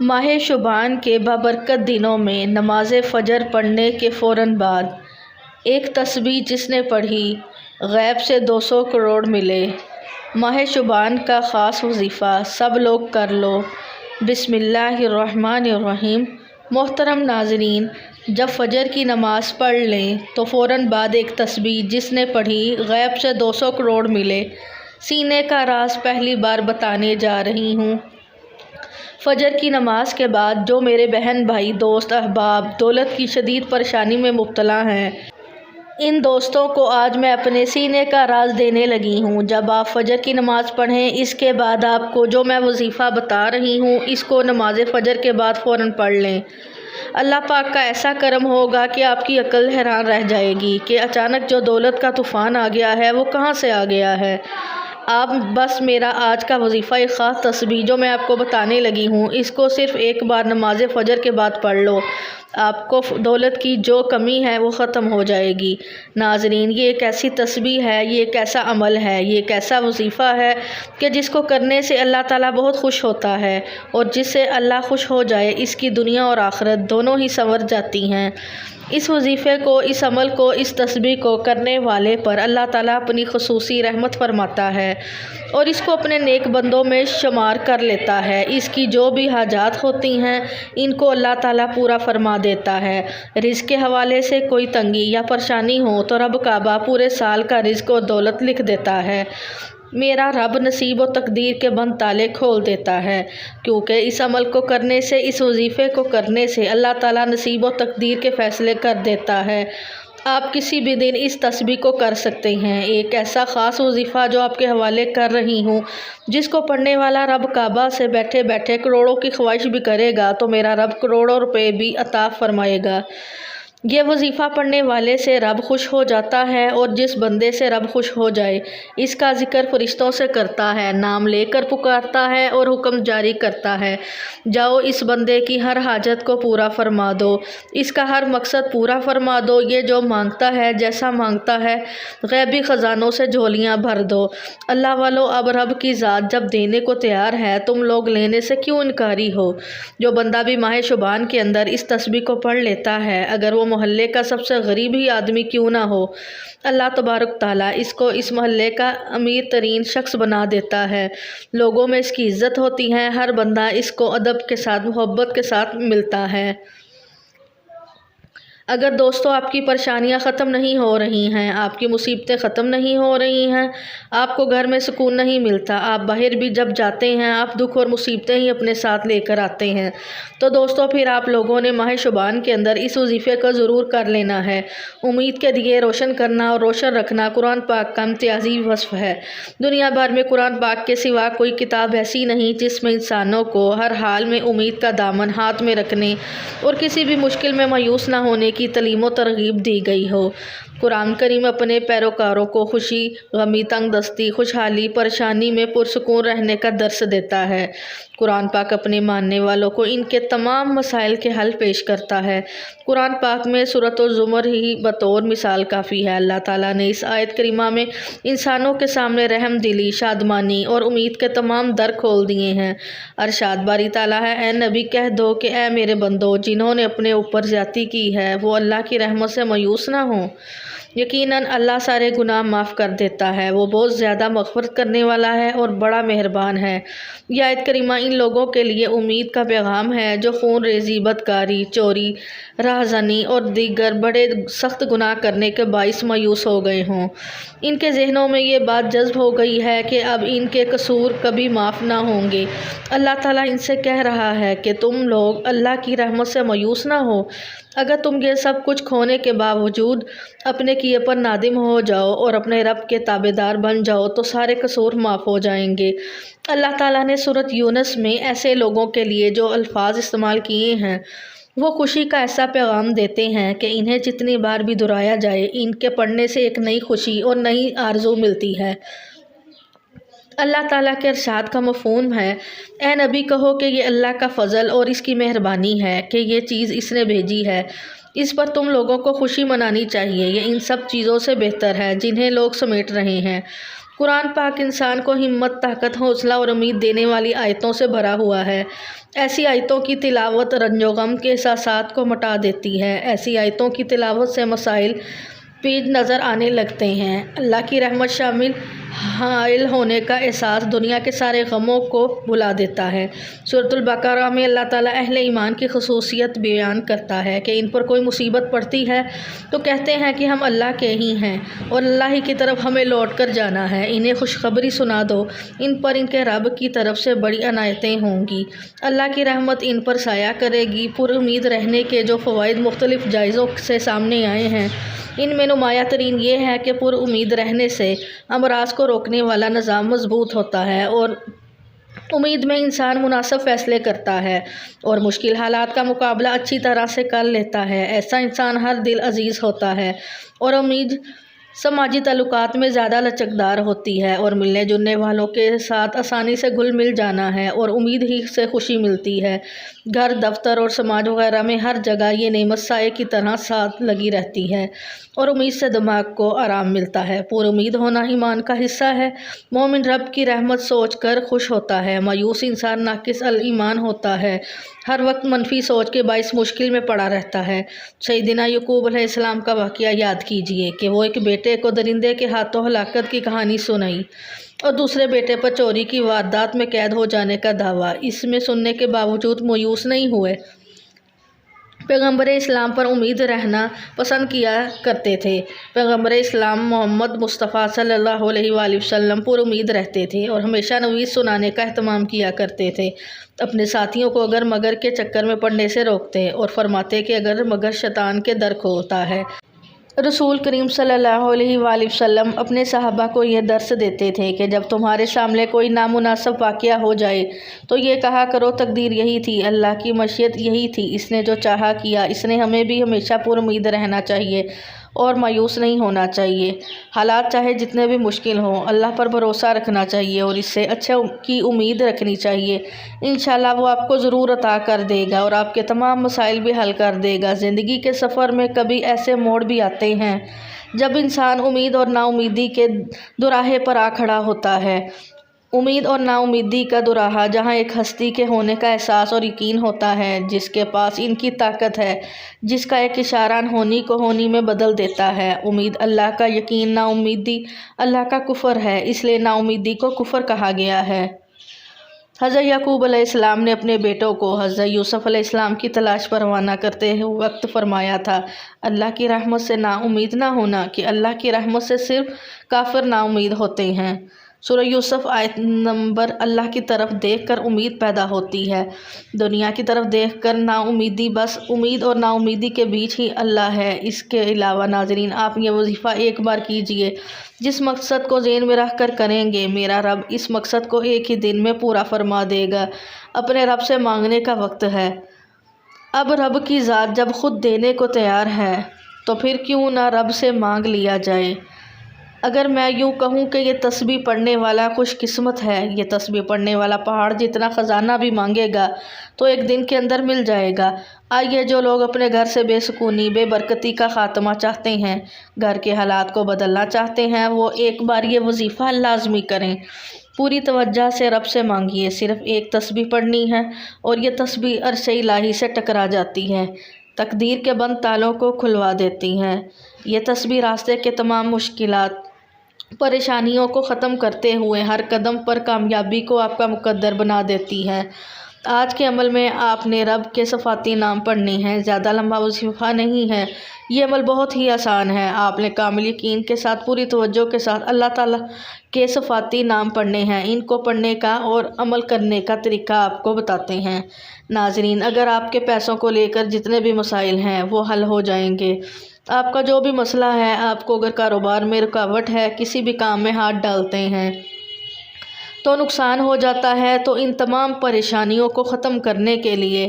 ماہ شعبان کے بابرکت دنوں میں نماز فجر پڑھنے کے فوراً بعد ایک تسبیح جس نے پڑھی غیب سے 200 کروڑ ملے۔ ماہ شعبان کا خاص وظیفہ سب لوگ کر لو۔ بسم اللہ الرحمن الرحیم۔ محترم ناظرین، جب فجر کی نماز پڑھ لیں تو فوراً بعد ایک تسبیح جس نے پڑھی غیب سے 200 کروڑ ملے، سینے کا راز پہلی بار بتانے جا رہی ہوں۔ فجر کی نماز کے بعد جو میرے بہن بھائی دوست احباب دولت کی شدید پریشانی میں مبتلا ہیں، ان دوستوں کو آج میں اپنے سینے کا راز دینے لگی ہوں۔ جب آپ فجر کی نماز پڑھیں، اس کے بعد آپ کو جو میں وظیفہ بتا رہی ہوں اس کو نماز فجر کے بعد فوراً پڑھ لیں۔ اللہ پاک کا ایسا کرم ہوگا کہ آپ کی عقل حیران رہ جائے گی کہ اچانک جو دولت کا طوفان آ گیا ہے وہ کہاں سے آ گیا ہے۔ آپ بس میرا آج کا وظیفہ ایک خاص تسبیح جو میں آپ کو بتانے لگی ہوں، اس کو صرف ایک بار نماز فجر کے بعد پڑھ لو، آپ کو دولت کی جو کمی ہے وہ ختم ہو جائے گی۔ ناظرین، یہ ایک ایسی تسبیح ہے، یہ ایک ایسا عمل ہے، یہ ایک ایسا وظیفہ ہے کہ جس کو کرنے سے اللہ تعالیٰ بہت خوش ہوتا ہے، اور جس سے اللہ خوش ہو جائے اس کی دنیا اور آخرت دونوں ہی سنور جاتی ہیں۔ اس وظیفے کو، اس عمل کو، اس تسبیح کو کرنے والے پر اللہ تعالیٰ اپنی خصوصی رحمت فرماتا ہے اور اس کو اپنے نیک بندوں میں شمار کر لیتا ہے۔ اس کی جو بھی حاجات ہوتی ہیں ان کو اللہ تعالیٰ پورا فرما دیتا ہے۔ رزق کے حوالے سے کوئی تنگی یا پریشانی ہو تو رب کعبہ پورے سال کا رزق اور دولت لکھ دیتا ہے۔ میرا رب نصیب و تقدیر کے بند تالے کھول دیتا ہے، کیونکہ اس عمل کو کرنے سے، اس وظیفے کو کرنے سے اللہ تعالیٰ نصیب و تقدیر کے فیصلے کر دیتا ہے۔ آپ کسی بھی دن اس تسبیح کو کر سکتے ہیں۔ ایک ایسا خاص وظیفہ جو آپ کے حوالے کر رہی ہوں، جس کو پڑھنے والا رب کعبہ سے بیٹھے بیٹھے کروڑوں کی خواہش بھی کرے گا تو میرا رب کروڑوں روپے بھی عطا فرمائے گا۔ یہ وظیفہ پڑھنے والے سے رب خوش ہو جاتا ہے، اور جس بندے سے رب خوش ہو جائے اس کا ذکر فرشتوں سے کرتا ہے، نام لے کر پکارتا ہے اور حکم جاری کرتا ہے، جاؤ اس بندے کی ہر حاجت کو پورا فرما دو، اس کا ہر مقصد پورا فرما دو، یہ جو مانگتا ہے، جیسا مانگتا ہے، غیبی خزانوں سے جھولیاں بھر دو۔ اللہ والو، اب رب کی ذات جب دینے کو تیار ہے، تم لوگ لینے سے کیوں انکاری ہو؟ جو بندہ بھی ماہ شعبان کے اندر اس تسبیح کو پڑھ لیتا ہے، اگر وہ محلے کا سب سے غریب ہی آدمی کیوں نہ ہو، اللہ تبارک تعالیٰ اس کو اس محلے کا امیر ترین شخص بنا دیتا ہے۔ لوگوں میں اس کی عزت ہوتی ہے، ہر بندہ اس کو ادب کے ساتھ، محبت کے ساتھ ملتا ہے۔ اگر دوستو آپ کی پریشانیاں ختم نہیں ہو رہی ہیں، آپ کی مصیبتیں ختم نہیں ہو رہی ہیں، آپ کو گھر میں سکون نہیں ملتا، آپ باہر بھی جب جاتے ہیں آپ دکھ اور مصیبتیں ہی اپنے ساتھ لے کر آتے ہیں، تو دوستو پھر آپ لوگوں نے ماہ شعبان کے اندر اس وظیفے کو ضرور کر لینا ہے۔ امید کے دیے روشن کرنا اور روشن رکھنا قرآن پاک کا امتیازی وصف ہے۔ دنیا بھر میں قرآن پاک کے سوا کوئی کتاب ایسی نہیں جس میں انسانوں کو ہر حال میں امید کا دامن ہاتھ میں رکھنے اور کسی بھی مشکل میں مایوس نہ ہونے کی تعلیم و ترغیب دی گئی ہو۔ قرآن کریم اپنے پیروکاروں کو خوشی، غمی، تنگ دستی، خوشحالی، پریشانی میں پرسکون رہنے کا درس دیتا ہے۔ قرآن پاک اپنے ماننے والوں کو ان کے تمام مسائل کے حل پیش کرتا ہے۔ قرآن پاک میں سورۃ الزمر ہی بطور مثال کافی ہے۔ اللہ تعالیٰ نے اس آیت کریمہ میں انسانوں کے سامنے رحم دلی، شادمانی اور امید کے تمام در کھول دیے ہیں۔ ارشاد باری تعالیٰ ہے، اے نبی کہہ دو کہ اے میرے بندو، جنہوں نے اپنے اوپر زیادتی کی ہے وہ اللہ کی رحمت سے مایوس نہ ہوں۔ یقیناً اللہ سارے گناہ معاف کر دیتا ہے، وہ بہت زیادہ مغفرت کرنے والا ہے اور بڑا مہربان ہے۔ یہ آیت کریمہ ان لوگوں کے لیے امید کا پیغام ہے جو خون ریزی، بدکاری، چوری، راہزنی اور دیگر بڑے سخت گناہ کرنے کے باعث مایوس ہو گئے ہوں۔ ان کے ذہنوں میں یہ بات جذب ہو گئی ہے کہ اب ان کے قصور کبھی معاف نہ ہوں گے۔ اللہ تعالیٰ ان سے کہہ رہا ہے کہ تم لوگ اللہ کی رحمت سے مایوس نہ ہو۔ اگر تم یہ سب کچھ کھونے کے باوجود اپنے کیے پر نادم ہو جاؤ اور اپنے رب کے تابعدار بن جاؤ تو سارے قصور معاف ہو جائیں گے۔ اللہ تعالیٰ نے سورۃ یونس میں ایسے لوگوں کے لیے جو الفاظ استعمال کیے ہیں وہ خوشی کا ایسا پیغام دیتے ہیں کہ انہیں جتنی بار بھی دہرایا جائے ان کے پڑھنے سے ایک نئی خوشی اور نئی آرزو ملتی ہے۔ اللہ تعالیٰ کے ارشاد کا مفہوم ہے، اے نبی کہو کہ یہ اللہ کا فضل اور اس کی مہربانی ہے کہ یہ چیز اس نے بھیجی ہے، اس پر تم لوگوں کو خوشی منانی چاہیے، یہ ان سب چیزوں سے بہتر ہے جنہیں لوگ سمیٹ رہے ہیں۔ قرآن پاک انسان کو ہمت، طاقت، حوصلہ اور امید دینے والی آیتوں سے بھرا ہوا ہے۔ ایسی آیتوں کی تلاوت رنج و غم کے احساسات کو مٹا دیتی ہے۔ ایسی آیتوں کی تلاوت سے مسائل پیچ نظر آنے لگتے ہیں۔ اللہ کی رحمت شامل حائل ہونے کا احساس دنیا کے سارے غموں کو بھلا دیتا ہے۔ سورۃ البقرہ میں اللہ تعالیٰ اہل ایمان کی خصوصیت بیان کرتا ہے کہ ان پر کوئی مصیبت پڑتی ہے تو کہتے ہیں کہ ہم اللہ کے ہی ہیں اور اللہ ہی کی طرف ہمیں لوٹ کر جانا ہے۔ انہیں خوشخبری سنا دو، ان پر ان کے رب کی طرف سے بڑی عنایتیں ہوں گی۔ اللہ کی رحمت ان پر سایہ کرے گی۔ پر امید رہنے کے جو فوائد مختلف جائزوں سے سامنے آئے ہیں، ان میں نمایاں ترین یہ ہے کہ پر امید رہنے سے امراض کو روکنے والا نظام مضبوط ہوتا ہے اور امید میں انسان مناسب فیصلے کرتا ہے اور مشکل حالات کا مقابلہ اچھی طرح سے کر لیتا ہے۔ ایسا انسان ہر دل عزیز ہوتا ہے اور امید سماجی تعلقات میں زیادہ لچکدار ہوتی ہے اور ملنے جلنے والوں کے ساتھ آسانی سے گھل مل جانا ہے اور امید ہی سے خوشی ملتی ہے۔ گھر، دفتر اور سماج وغیرہ میں ہر جگہ یہ نعمت سائے کی طرح ساتھ لگی رہتی ہے اور امید سے دماغ کو آرام ملتا ہے۔ پر امید ہونا ایمان کا حصہ ہے۔ مومن رب کی رحمت سوچ کر خوش ہوتا ہے۔ مایوس انسان ناقص الایمان ہوتا ہے، ہر وقت منفی سوچ کے باعث مشکل میں پڑا رہتا ہے۔ سیدنا یعقوب علیہ السلام کا واقعہ یاد کیجیے کہ وہ ایک بیٹے کو درندے کے ہاتھوں ہلاکت کی کہانی سنائی اور دوسرے بیٹے پر چوری کی واردات میں قید ہو جانے کا دعویٰ۔ اس میں سننے کے باوجود مایوس نہیں ہوئے۔ پیغمبر اسلام پر امید رہنا پسند کیا کرتے تھے۔ پیغمبر اسلام محمد مصطفیٰ صلی اللہ علیہ وآلہ وسلم پر امید رہتے تھے اور ہمیشہ نوید سنانے کا اہتمام کیا کرتے تھے۔ اپنے ساتھیوں کو اگر مگر کے چکر میں پڑنے سے روکتے اور فرماتے کہ اگر مگر شیطان کے در کھولتا ہے۔ رسول کریم صلی اللہ علیہ وآلہ وسلم اپنے صحابہ کو یہ درس دیتے تھے کہ جب تمہارے سامنے کوئی نامناسب واقعہ ہو جائے تو یہ کہا کرو تقدیر یہی تھی، اللہ کی مشیت یہی تھی، اس نے جو چاہا کیا۔ اس نے ہمیں بھی ہمیشہ پر امید رہنا چاہیے اور مایوس نہیں ہونا چاہیے۔ حالات چاہے جتنے بھی مشکل ہوں، اللہ پر بھروسہ رکھنا چاہیے اور اس سے اچھے کی امید رکھنی چاہیے۔ انشاءاللہ وہ آپ کو ضرور عطا کر دے گا اور آپ کے تمام مسائل بھی حل کر دے گا۔ زندگی کے سفر میں کبھی ایسے موڑ بھی آتے ہیں جب انسان امید اور نا امیدی کے دوراہے پر آ کھڑا ہوتا ہے۔ امید اور نا امیدی کا دوراہا جہاں ایک ہستی کے ہونے کا احساس اور یقین ہوتا ہے جس کے پاس ان کی طاقت ہے، جس کا ایک اشارہ ہونی کو ہونی میں بدل دیتا ہے۔ امید اللہ کا، یقین نا امیدی اللہ کا کفر ہے، اس لیے نا امیدی کو کفر کہا گیا ہے۔ حضرت یعقوب علیہ السلام نے اپنے بیٹوں کو حضرت یوسف علیہ السلام کی تلاش پر روانہ کرتے وقت فرمایا تھا، اللہ کی رحمت سے نا امید نہ ہونا کہ اللہ کی رحمت سے صرف کافر نا امید ہوتے ہیں۔ سورہ یوسف آیت نمبر۔ اللہ کی طرف دیکھ کر امید پیدا ہوتی ہے، دنیا کی طرف دیکھ کر نا امیدی۔ بس امید اور نا امیدی کے بیچ ہی اللہ ہے۔ اس کے علاوہ ناظرین آپ یہ وظیفہ ایک بار کیجئے، جس مقصد کو ذہن میں رکھ کر کریں گے میرا رب اس مقصد کو ایک ہی دن میں پورا فرما دے گا۔ اپنے رب سے مانگنے کا وقت ہے۔ اب رب کی ذات جب خود دینے کو تیار ہے تو پھر کیوں نہ رب سے مانگ لیا جائے۔ اگر میں یوں کہوں کہ یہ تسبیح پڑھنے والا خوش قسمت ہے، یہ تسبیح پڑھنے والا پہاڑ جتنا خزانہ بھی مانگے گا تو ایک دن کے اندر مل جائے گا۔ آئیے جو لوگ اپنے گھر سے بے سکونی، بے برکتی کا خاتمہ چاہتے ہیں، گھر کے حالات کو بدلنا چاہتے ہیں، وہ ایک بار یہ وظیفہ لازمی کریں۔ پوری توجہ سے رب سے مانگیے۔ صرف ایک تسبیح پڑھنی ہے اور یہ تسبیح عرش الہی سے ٹکرا جاتی ہے، تقدیر کے بند تالوں کو کھلوا دیتی ہے۔ یہ تسبیح راستے کے تمام مشکلات، پریشانیوں کو ختم کرتے ہوئے ہر قدم پر کامیابی کو آپ کا مقدر بنا دیتی ہے۔ آج کے عمل میں آپ نے رب کے صفاتی نام پڑھنے ہیں۔ زیادہ لمبا وظیفہ نہیں ہے، یہ عمل بہت ہی آسان ہے۔ آپ نے کامل یقین کے ساتھ، پوری توجہ کے ساتھ اللہ تعالیٰ کے صفاتی نام پڑھنے ہیں۔ ان کو پڑھنے کا اور عمل کرنے کا طریقہ آپ کو بتاتے ہیں۔ ناظرین اگر آپ کے پیسوں کو لے کر جتنے بھی مسائل ہیں وہ حل ہو جائیں گے، آپ کا جو بھی مسئلہ ہے، آپ کو اگر کاروبار میں رکاوٹ ہے، کسی بھی کام میں ہاتھ ڈالتے ہیں تو نقصان ہو جاتا ہے، تو ان تمام پریشانیوں کو ختم کرنے کے لیے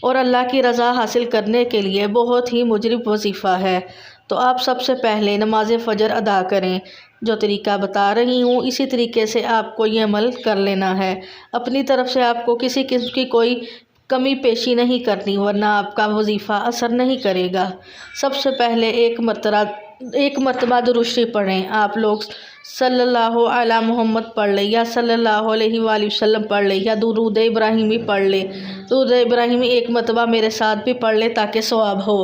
اور اللہ کی رضا حاصل کرنے کے لیے بہت ہی مجرب وظیفہ ہے۔ تو آپ سب سے پہلے نماز فجر ادا کریں۔ جو طریقہ بتا رہی ہوں اسی طریقے سے آپ کو یہ عمل کر لینا ہے۔ اپنی طرف سے آپ کو کسی قسم کی کوئی کمی پیشی نہیں کرنی، ورنہ آپ کا وظیفہ اثر نہیں کرے گا۔ سب سے پہلے ایک مرتبہ ایک مرتبہ درود شریف پڑھیں۔ آپ لوگ صلی اللہ علی محمد پڑھ لیں یا صلی اللہ علیہ وآلہ وسلم پڑھ لیں یا درود ابراہیمی پڑھ لیں۔ درود ابراہیمی ایک مرتبہ میرے ساتھ بھی پڑھ لیں تاکہ ثواب ہو۔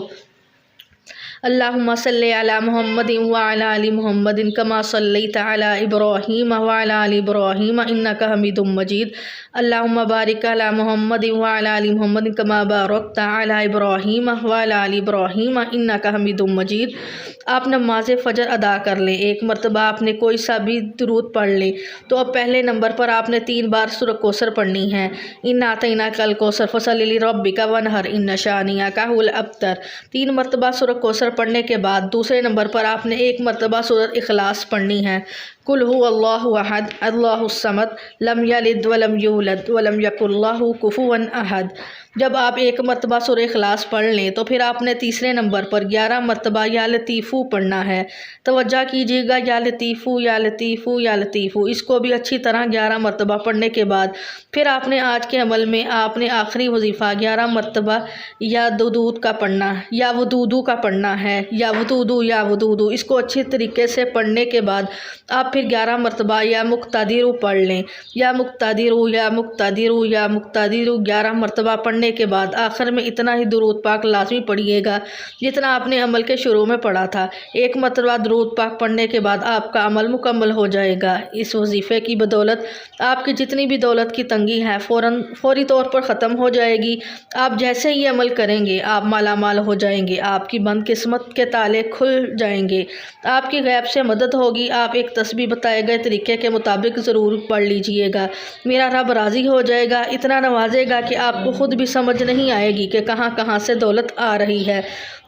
اللہم صلی علی محمد وعلی آل محمد کما صلیت علی ابراہیم وعلی آل ابراہیم انک حمید مجید۔ اللہم بارک علی محمد وعلی آل محمد کما بارکت علی ابراہیم وعلی آل ابراہیم انک حمید مجید۔ آپ نماز فجر ادا کر لیں۔ ایک مرتبہ آپ نے کوئی سا بھی درود پڑھ لیں تو اب پہلے نمبر پر آپ نے 3 بار سورۃ کوثر پڑھنی ہے۔ انا اعطیناک الکوثر فصلی لربک وانحر ان شانئک هو الابتر۔ 3 مرتبہ سورۃ کوثر پڑھنے کے بعد دوسرے نمبر پر آپ نے 1 مرتبہ سورۃ اخلاص پڑھنی ہے۔ قل هو اللہ احد اللہ الصمد لم یلد ولم یولد ولم یکن لہ کفوا احد۔ جب آپ 1 مرتبہ سورہ اخلاص پڑھ لیں تو پھر آپ نے تیسرے نمبر پر 11 مرتبہ یا لطیفو پڑھنا ہے۔ توجہ کیجیے گا، یا لطیفو یا لطیفو یا لطیفو، اس کو بھی اچھی طرح 11 مرتبہ پڑھنے کے بعد پھر آپ نے آج کے عمل میں آپ نے آخری وظیفہ 11 مرتبہ یا دودود کا پڑھنا یا ودودو کا پڑھنا ہے، یا ودودو یا ودودو، اس کو اچھی طریقے سے پڑھنے کے بعد آپ پھر 11 مرتبہ یا مقتدرو پڑھ لیں، یا مقتدرو یا مقتدرو یا مقتدرو 11 مرتبہ پڑھنے کے بعد آخر میں اتنا ہی درود پاک لازمی پڑھیے گا جتنا آپ نے عمل کے شروع میں پڑھا تھا۔ 1 مرتبہ درود پاک پڑھنے کے بعد آپ کا عمل مکمل ہو جائے گا۔ اس وظیفے کی بدولت آپ کی جتنی بھی دولت کی تنگی ہے فوری طور پر ختم ہو جائے گی۔ آپ جیسے ہی عمل کریں گے آپ مالا مال ہو جائیں گے، آپ کی بند قسمت کے تالے کھل جائیں گے، آپ کی غیب سے مدد ہوگی۔ آپ ایک تسبیح بتائے گئے طریقے کے مطابق ضرور پڑھ لیجئے گا، میرا رب راضی ہو جائے گا، اتنا نوازے گا کہ آپ کو خود بھی سمجھ نہیں آئے گی کہ کہاں کہاں سے دولت آ رہی ہے۔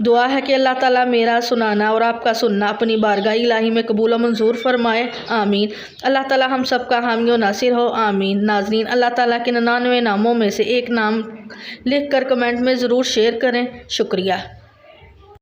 دعا ہے کہ اللہ تعالیٰ میرا سنانا اور آپ کا سننا اپنی بارگاہ الہی میں قبول و منظور فرمائے، آمین۔ اللہ تعالیٰ ہم سب کا حامی و ناصر ہو، آمین۔ ناظرین، اللہ تعالیٰ کے 99 ناموں میں سے ایک نام لکھ کر کمنٹ میں ضرور شیئر کریں، شکریہ۔